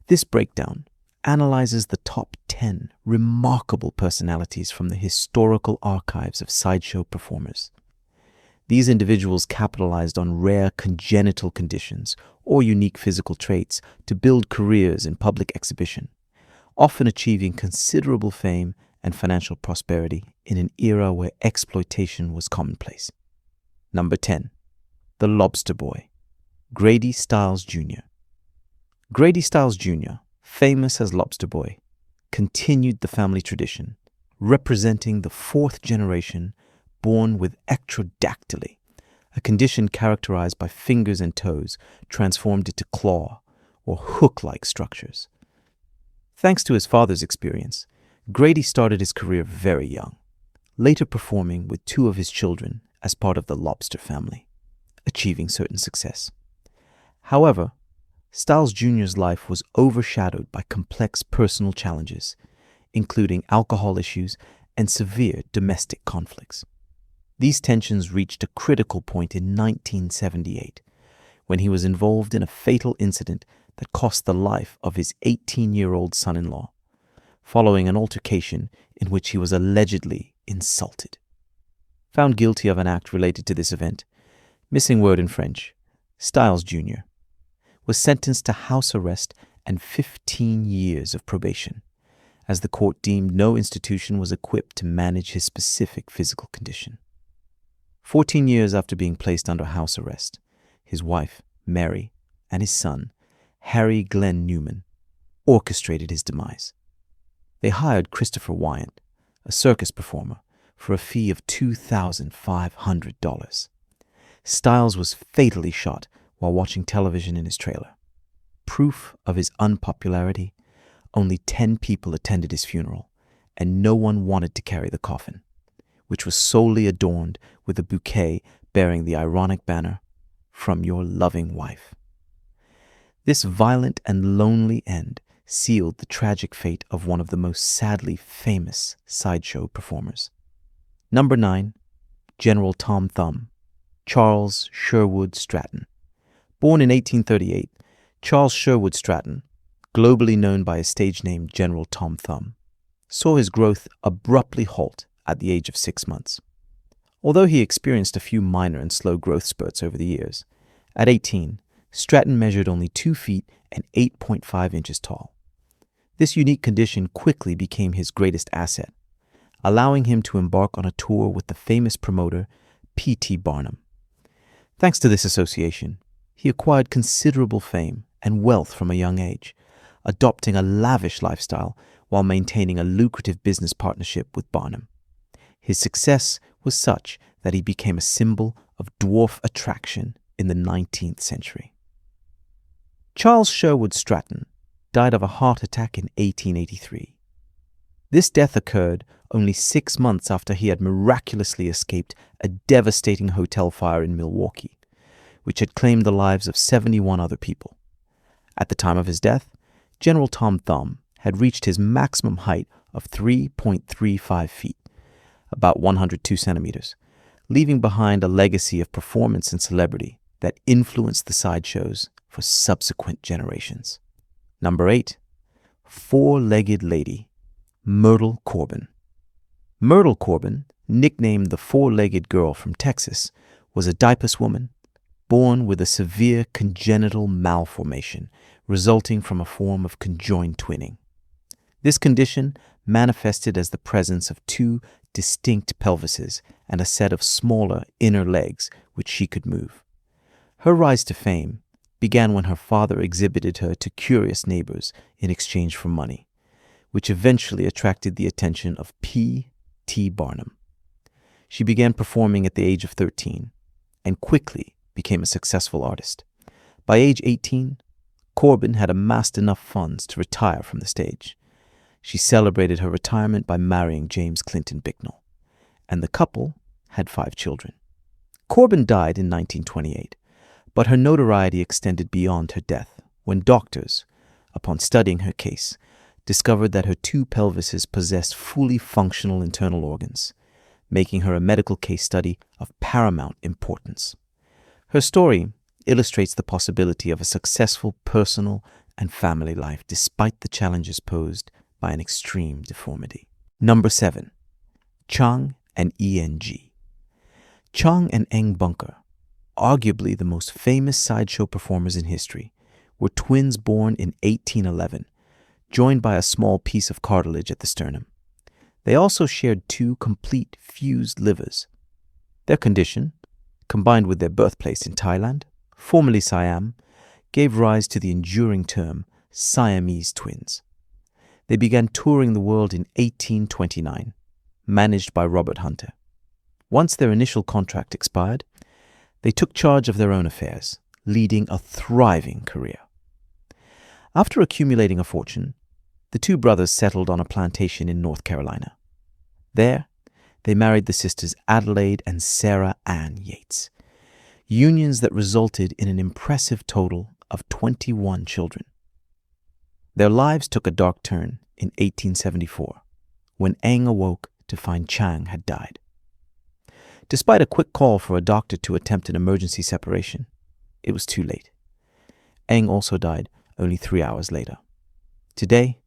This breakdown analyzes the top 10 remarkable personalities from the historical archives of sideshow performers. These individuals capitalized on rare congenital conditions or unique physical traits to build careers in public exhibition, often achieving considerable fame and financial prosperity in an era where exploitation was commonplace. Number 10. The Lobster Boy, Grady Stiles Jr. Grady Stiles Jr., famous as Lobster Boy, continued the family tradition, representing the fourth generation born with ectrodactyly, a condition characterized by fingers and toes transformed into claw or hook-like structures. Thanks to his father's experience, Grady started his career very young, later performing with two of his children as part of the Lobster family, achieving certain success. However, Stiles Jr.'s life was overshadowed by complex personal challenges, including alcohol issues and severe domestic conflicts. These tensions reached a critical point in 1978, when he was involved in a fatal incident that cost the life of his 18-year-old son-in-law, following an altercation in which he was allegedly insulted. Found guilty of an act related to this event, missing word in French, Stiles Jr. was sentenced to house arrest and 15 years of probation, as the court deemed no institution was equipped to manage his specific physical condition. 14 years after being placed under house arrest, his wife, Mary, and his son, Harry Glenn Newman, orchestrated his demise. They hired Christopher Wyant, a circus performer, for a fee of $2,500. Stiles was fatally shot while watching television in his trailer. Proof of his unpopularity, only 10 people attended his funeral, and no one wanted to carry the coffin, which was solely adorned with a bouquet bearing the ironic banner, "From your loving wife." This violent and lonely end sealed the tragic fate of one of the most sadly famous sideshow performers. Number 9. General Tom Thumb, Charles Sherwood Stratton. Born in 1838, Charles Sherwood Stratton, globally known by his stage name General Tom Thumb, saw his growth abruptly halt at the age of 6 months. Although he experienced a few minor and slow growth spurts over the years, at 18, Stratton measured only 2 feet and 8.5 inches tall. This unique condition quickly became his greatest asset, allowing him to embark on a tour with the famous promoter P.T. Barnum. Thanks to this association, he acquired considerable fame and wealth from a young age, adopting a lavish lifestyle while maintaining a lucrative business partnership with Barnum. His success was such that he became a symbol of dwarf attraction in the 19th century. Charles Sherwood Stratton died of a heart attack in 1883. This death occurred only 6 months after he had miraculously escaped a devastating hotel fire in Milwaukee, which had claimed the lives of 71 other people. At the time of his death, General Tom Thumb had reached his maximum height of 3.35 feet, about 102 centimeters, leaving behind a legacy of performance and celebrity that influenced the sideshows for subsequent generations. Number 8. Four-Legged Lady, Myrtle Corbin. Myrtle Corbin, nicknamed the Four-Legged Girl from Texas, was a diapers woman born with a severe congenital malformation resulting from a form of conjoined twinning. This condition manifested as the presence of 2 distinct pelvises and a set of smaller inner legs which she could move. Her rise to fame began when her father exhibited her to curious neighbors in exchange for money, which eventually attracted the attention of P.T. Barnum. She began performing at the age of 13 and quickly became a successful artist. By age 18, Corbin had amassed enough funds to retire from the stage. She celebrated her retirement by marrying James Clinton Bicknell, and the couple had 5 children. Corbin died in 1928, but her notoriety extended beyond her death when doctors, upon studying her case, discovered that her 2 pelvises possessed fully functional internal organs, making her a medical case study of paramount importance. Her story illustrates the possibility of a successful personal and family life despite the challenges posed by an extreme deformity. Number 7. Chang and ENG. Chang and Eng Bunker, arguably the most famous sideshow performers in history, were twins born in 1811, joined by a small piece of cartilage at the sternum. They also shared 2 complete fused livers. Their condition, combined with their birthplace in Thailand, formerly Siam, gave rise to the enduring term Siamese twins. They began touring the world in 1829, managed by Robert Hunter. Once their initial contract expired, they took charge of their own affairs, leading a thriving career. After accumulating a fortune, the 2 brothers settled on a plantation in North Carolina. There, they married the sisters Adelaide and Sarah Ann Yates, unions that resulted in an impressive total of 21 children. Their lives took a dark turn in 1874, when Eng awoke to find Chang had died. Despite a quick call for a doctor to attempt an emergency separation, it was too late. Eng also died only 3 hours later. Today,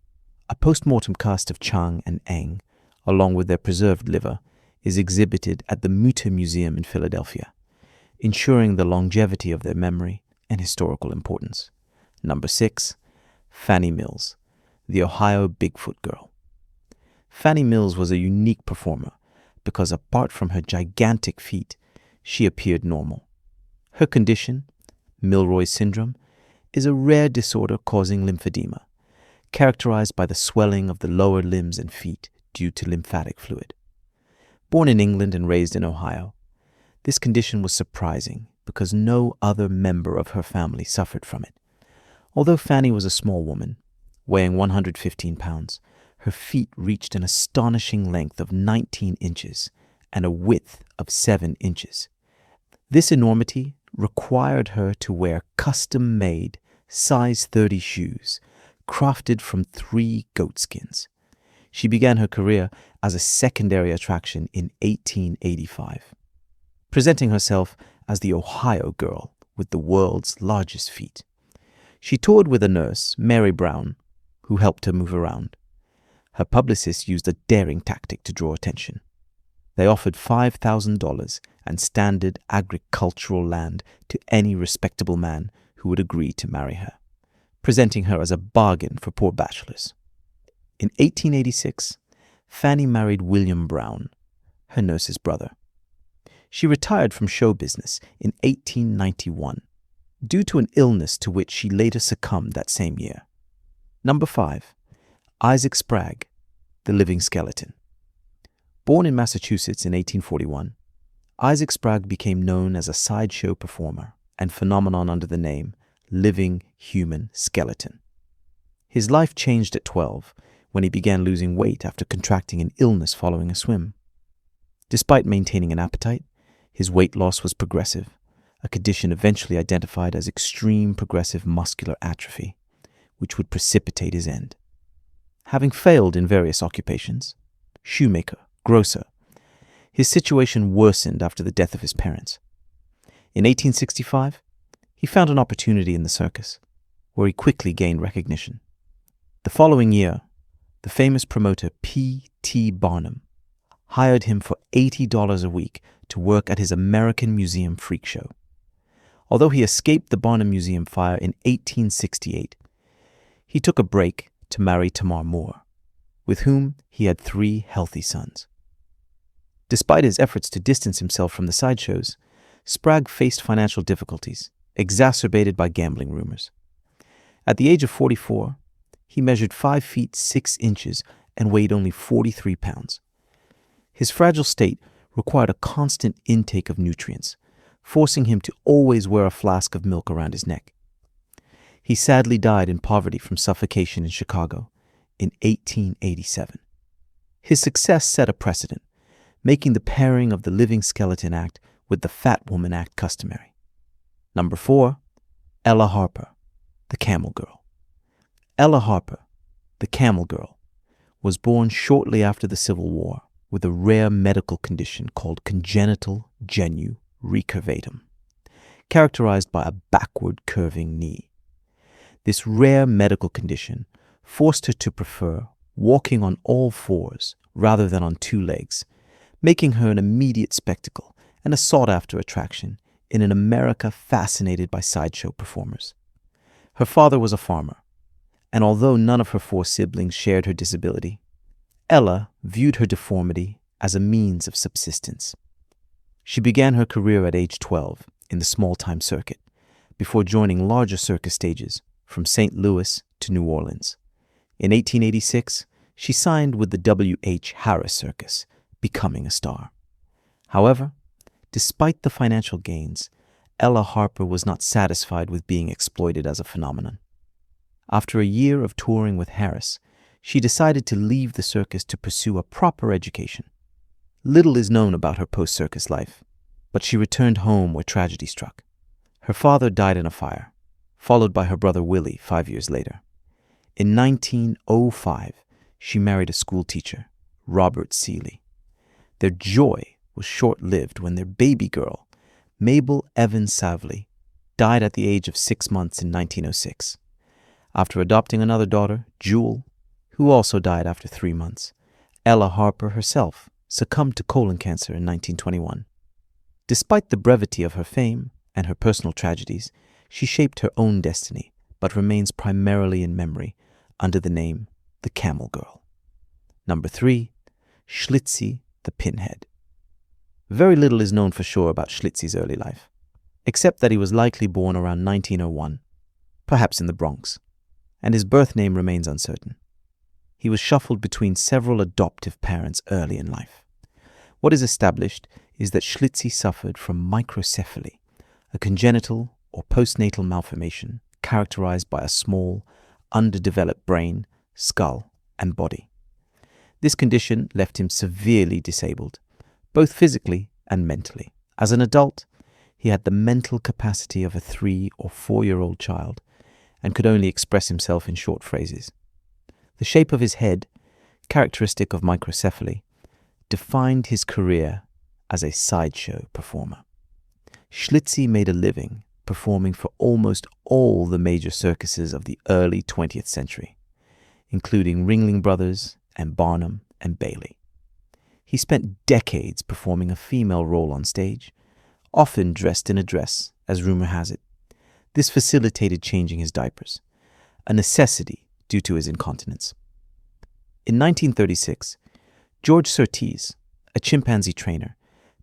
a post-mortem cast of Chang and Eng, along with their preserved liver, is exhibited at the Mutter Museum in Philadelphia, ensuring the longevity of their memory and historical importance. Number 6. Fannie Mills, the Ohio Bigfoot Girl. Fannie Mills was a unique performer because apart from her gigantic feet, she appeared normal. Her condition, Milroy syndrome, is a rare disorder causing lymphedema, characterized by the swelling of the lower limbs and feet due to lymphatic fluid. Born in England and raised in Ohio, this condition was surprising because no other member of her family suffered from it. Although Fannie was a small woman, weighing 115 pounds, her feet reached an astonishing length of 19 inches and a width of 7 inches. This enormity required her to wear custom-made size 30 shoes crafted from 3 goat skins. She began her career as a secondary attraction in 1885, presenting herself as the Ohio girl with the world's largest feet. She toured with a nurse, Mary Brown, who helped her move around. Her publicists used a daring tactic to draw attention. They offered $5,000 and standard agricultural land to any respectable man who would agree to marry her, presenting her as a bargain for poor bachelors. In 1886, Fannie married William Brown, her nurse's brother. She retired from show business in 1891 due to an illness to which she later succumbed that same year. Number 5. Isaac Sprague, the living skeleton. Born in Massachusetts in 1841, Isaac Sprague became known as a sideshow performer and phenomenon under the name Living Human Skeleton. His life changed at 12 when he began losing weight after contracting an illness following a swim. Despite maintaining an appetite, his weight loss was progressive, a condition eventually identified as extreme progressive muscular atrophy, which would precipitate his end. Having failed in various occupations, shoemaker, grocer, his situation worsened after the death of his parents. In 1865, he found an opportunity in the circus, where he quickly gained recognition. The following year, the famous promoter P.T. Barnum hired him for $80 a week to work at his American Museum freak show. Although he escaped the Barnum Museum fire in 1868, he took a break to marry Tamar Moore, with whom he had 3 healthy sons. Despite his efforts to distance himself from the sideshows, Sprague faced financial difficulties, exacerbated by gambling rumors. At the age of 44, he measured 5 feet 6 inches and weighed only 43 pounds. His fragile state required a constant intake of nutrients, forcing him to always wear a flask of milk around his neck. He sadly died in poverty from suffocation in Chicago in 1887. His success set a precedent, making the pairing of the Living Skeleton Act with the Fat Woman Act customary. Number 4, Ella Harper, the Camel Girl. Ella Harper, the Camel Girl, was born shortly after the Civil War with a rare medical condition called congenital genu recurvatum, characterized by a backward curving knee. This rare medical condition forced her to prefer walking on all fours rather than on two legs, making her an immediate spectacle and a sought-after attraction in an America fascinated by sideshow performers. Her father was a farmer, and although none of her four siblings shared her disability, Ella viewed her deformity as a means of subsistence. She began her career at age 12 in the small-time circuit, before joining larger circus stages from St. Louis to New Orleans. In 1886, she signed with the W.H. Harris Circus, becoming a star. However, despite the financial gains, Ella Harper was not satisfied with being exploited as a phenomenon. After a year of touring with Harris, she decided to leave the circus to pursue a proper education. Little is known about her post-circus life, but she returned home where tragedy struck. Her father died in a fire, followed by her brother Willie 5 years later. In 1905, she married a school teacher, Robert Seeley. Their joy was short-lived when their baby girl, Mabel Evans Savley, died at the age of 6 months in 1906. After adopting another daughter, Jewel, who also died after 3 months, Ella Harper herself succumbed to colon cancer in 1921. Despite the brevity of her fame and her personal tragedies, she shaped her own destiny, but remains primarily in memory under the name the Camel Girl. Number 3, Schlitzie the Pinhead. Very little is known for sure about Schlitzie's early life, except that he was likely born around 1901, perhaps in the Bronx, and his birth name remains uncertain. He was shuffled between several adoptive parents early in life. What is established is that Schlitzie suffered from microcephaly, a congenital or postnatal malformation characterized by a small, underdeveloped brain, skull, and body. This condition left him severely disabled, both physically and mentally. As an adult, he had the mental capacity of a 3 or 4-year-old child and could only express himself in short phrases. The shape of his head, characteristic of microcephaly, defined his career as a sideshow performer. Schlitzie made a living performing for almost all the major circuses of the early 20th century, including Ringling Brothers and Barnum and Bailey. He spent decades performing a female role on stage, often dressed in a dress, as rumor has it. This facilitated changing his diapers, a necessity due to his incontinence. In 1936, George Surtees, a chimpanzee trainer,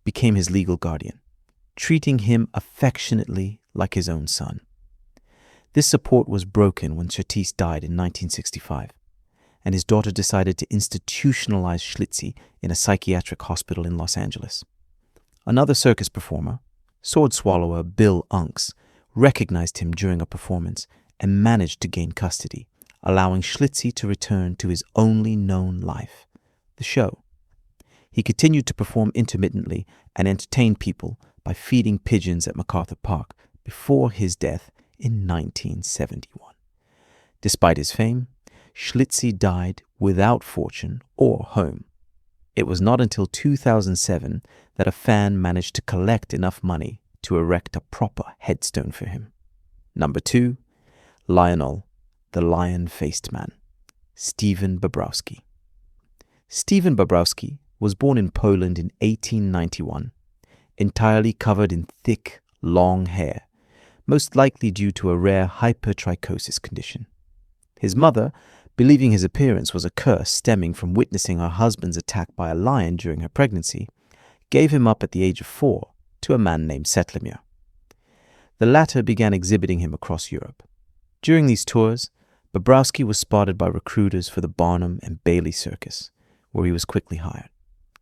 became his legal guardian, treating him affectionately like his own son. This support was broken when Surtees died in 1965, and his daughter decided to institutionalize Schlitzie in a psychiatric hospital in Los Angeles. Another circus performer, sword swallower Bill Unks, recognized him during a performance and managed to gain custody, allowing Schlitzie to return to his only known life, the show. He continued to perform intermittently and entertain people by feeding pigeons at MacArthur Park before his death in 1971. Despite his fame, Schlitzie died without fortune or home. It was not until 2007 that a fan managed to collect enough money to erect a proper headstone for him. Number 2, Lionel, the Lion-Faced Man, Stephen Bobrowski. Stephen Bobrowski was born in Poland in 1891, entirely covered in thick, long hair, most likely due to a rare hypertrichosis condition. His mother, believing his appearance was a curse stemming from witnessing her husband's attack by a lion during her pregnancy, gave him up at the age of 4 to a man named Settlemyr. The latter began exhibiting him across Europe. During these tours, Bobrowski was spotted by recruiters for the Barnum and Bailey Circus, where he was quickly hired.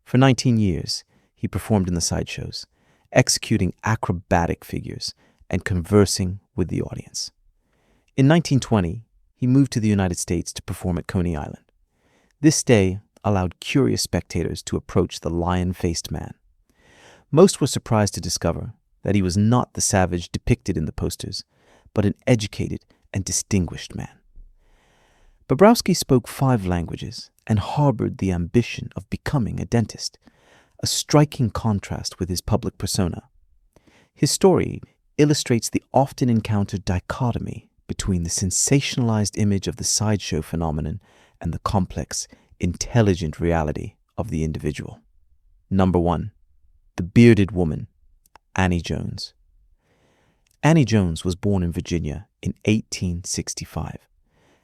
For 19 years, he performed in the sideshows, executing acrobatic figures and conversing with the audience. In 1920, he moved to the United States to perform at Coney Island. This stay allowed curious spectators to approach the lion-faced man. Most were surprised to discover that he was not the savage depicted in the posters, but an educated and distinguished man. Bobrowski spoke 5 languages and harbored the ambition of becoming a dentist, a striking contrast with his public persona. His story illustrates the often encountered dichotomy between the sensationalized image of the sideshow phenomenon and the complex, intelligent reality of the individual. Number 1. The Bearded Woman, Annie Jones. Annie Jones was born in Virginia in 1865,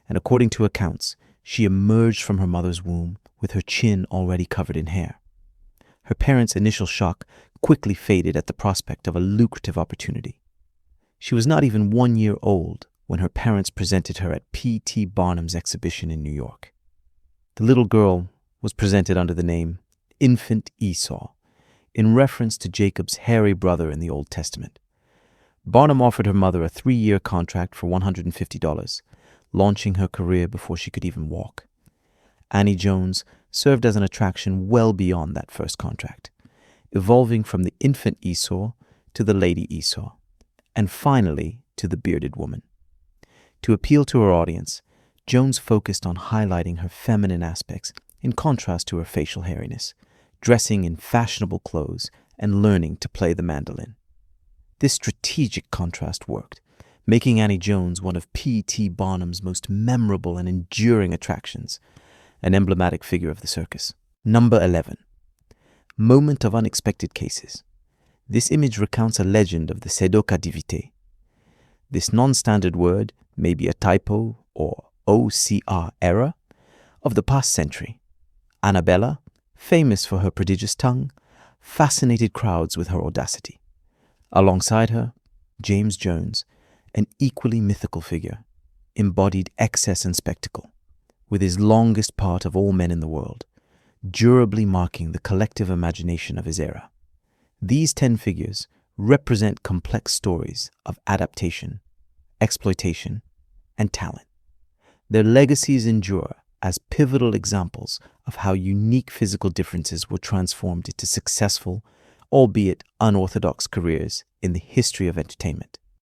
and according to accounts, she emerged from her mother's womb with her chin already covered in hair. Her parents' initial shock quickly faded at the prospect of a lucrative opportunity. She was not even 1 year old when her parents presented her at P.T. Barnum's exhibition in New York. The little girl was presented under the name Infant Esau, in reference to Jacob's hairy brother in the Old Testament. Barnum offered her mother a 3-year contract for $150, launching her career before she could even walk. Annie Jones served as an attraction well beyond that first contract, evolving from the infant Esau to the Lady Esau, and finally to the Bearded Woman. To appeal to her audience, Jones focused on highlighting her feminine aspects in contrast to her facial hairiness, dressing in fashionable clothes and learning to play the mandolin. This strategic contrast worked, making Annie Jones one of P.T. Barnum's most memorable and enduring attractions, an emblematic figure of the circus. Number 11. Moment of Unexpected Cases. This image recounts a legend of the pseudo-cadivité. This non-standard word may be a typo or OCR error of the past century. Annabella, famous for her prodigious tongue, fascinated crowds with her audacity. Alongside her, James Jones, an equally mythical figure, embodied excess and spectacle, with his longest part of all men in the world, durably marking the collective imagination of his era. These 10 figures represent complex stories of adaptation, exploitation, and talent. Their legacies endure as pivotal examples of how unique physical differences were transformed into successful, albeit unorthodox careers in the history of entertainment.